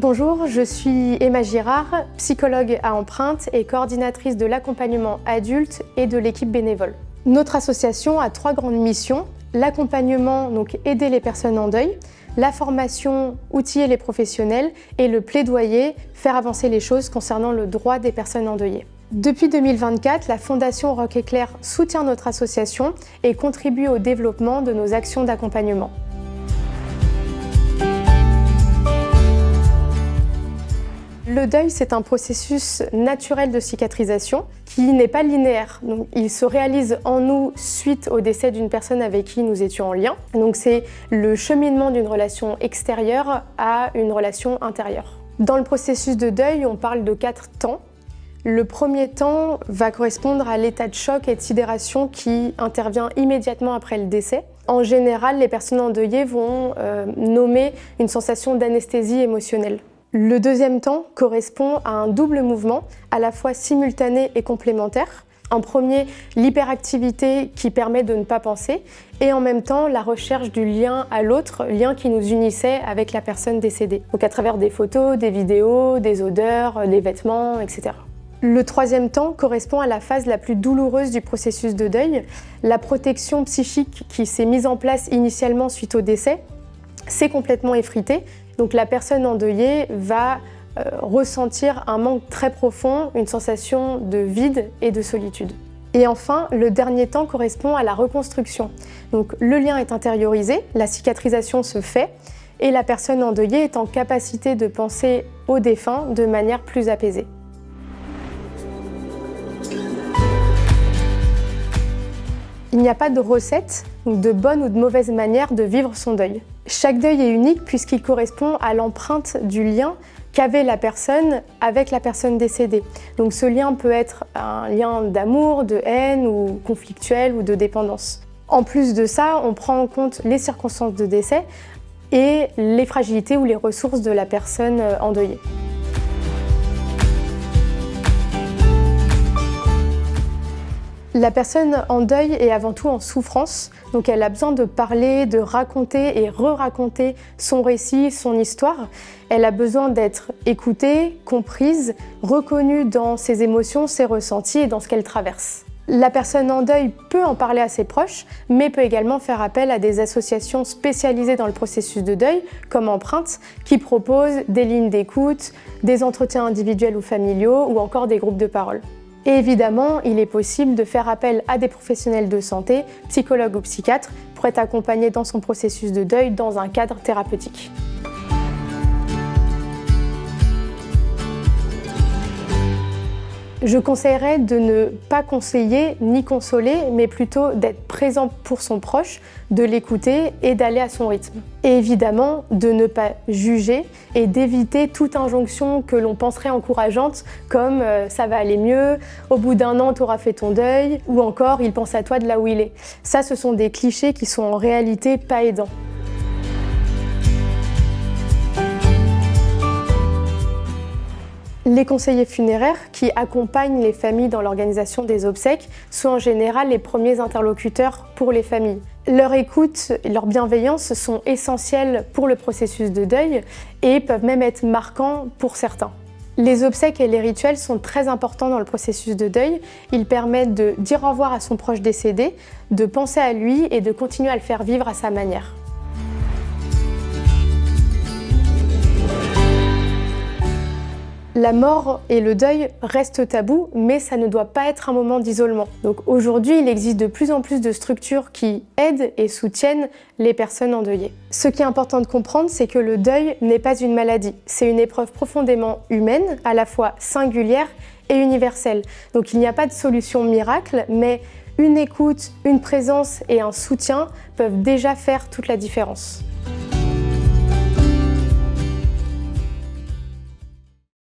Bonjour, je suis Emma Girard, psychologue à Empreinte et coordinatrice de l'accompagnement adulte et de l'équipe bénévole. Notre association a 3 grandes missions: l'accompagnement, donc aider les personnes en deuil, la formation, outiller les professionnels et le plaidoyer, faire avancer les choses concernant le droit des personnes endeuillées. Depuis 2024, la Fondation Rock Éclair soutient notre association et contribue au développement de nos actions d'accompagnement. Le deuil, c'est un processus naturel de cicatrisation qui n'est pas linéaire. Donc, il se réalise en nous suite au décès d'une personne avec qui nous étions en lien. Donc, c'est le cheminement d'une relation extérieure à une relation intérieure. Dans le processus de deuil, on parle de 4 temps. Le premier temps va correspondre à l'état de choc et de sidération qui intervient immédiatement après le décès. En général, les personnes endeuillées vont nommer une sensation d'anesthésie émotionnelle. Le deuxième temps correspond à un double mouvement, à la fois simultané et complémentaire. En premier, l'hyperactivité qui permet de ne pas penser, et en même temps, la recherche du lien à l'autre, lien qui nous unissait avec la personne décédée. Donc à travers des photos, des vidéos, des odeurs, des vêtements, etc. Le troisième temps correspond à la phase la plus douloureuse du processus de deuil. La protection psychique qui s'est mise en place initialement suite au décès s'est complètement effritée. Donc la personne endeuillée va ressentir un manque très profond, une sensation de vide et de solitude. Et enfin, le dernier temps correspond à la reconstruction. Donc le lien est intériorisé, la cicatrisation se fait et la personne endeuillée est en capacité de penser au défunt de manière plus apaisée. Il n'y a pas de recette, de bonne ou de mauvaise manière de vivre son deuil. Chaque deuil est unique puisqu'il correspond à l'empreinte du lien qu'avait la personne avec la personne décédée. Donc ce lien peut être un lien d'amour, de haine ou conflictuel ou de dépendance. En plus de ça, on prend en compte les circonstances de décès et les fragilités ou les ressources de la personne endeuillée. La personne en deuil est avant tout en souffrance, donc elle a besoin de parler, de raconter et re-raconter son récit, son histoire. Elle a besoin d'être écoutée, comprise, reconnue dans ses émotions, ses ressentis et dans ce qu'elle traverse. La personne en deuil peut en parler à ses proches, mais peut également faire appel à des associations spécialisées dans le processus de deuil, comme Empreinte, qui proposent des lignes d'écoute, des entretiens individuels ou familiaux, ou encore des groupes de parole. Et évidemment, il est possible de faire appel à des professionnels de santé, psychologues ou psychiatres, pour être accompagné dans son processus de deuil dans un cadre thérapeutique. Je conseillerais de ne pas conseiller ni consoler, mais plutôt d'être présent pour son proche, de l'écouter et d'aller à son rythme. Et évidemment, de ne pas juger et d'éviter toute injonction que l'on penserait encourageante, comme « ça va aller mieux »,« au bout d'1 an, tu auras fait ton deuil » ou encore « il pense à toi de là où il est ». Ça, ce sont des clichés qui sont en réalité pas aidants. Les conseillers funéraires qui accompagnent les familles dans l'organisation des obsèques sont en général les premiers interlocuteurs pour les familles. Leur écoute et leur bienveillance sont essentielles pour le processus de deuil et peuvent même être marquants pour certains. Les obsèques et les rituels sont très importants dans le processus de deuil. Ils permettent de dire au revoir à son proche décédé, de penser à lui et de continuer à le faire vivre à sa manière. La mort et le deuil restent tabous, mais ça ne doit pas être un moment d'isolement. Donc aujourd'hui, il existe de plus en plus de structures qui aident et soutiennent les personnes endeuillées. Ce qui est important de comprendre, c'est que le deuil n'est pas une maladie. C'est une épreuve profondément humaine, à la fois singulière et universelle. Donc il n'y a pas de solution miracle, mais une écoute, une présence et un soutien peuvent déjà faire toute la différence.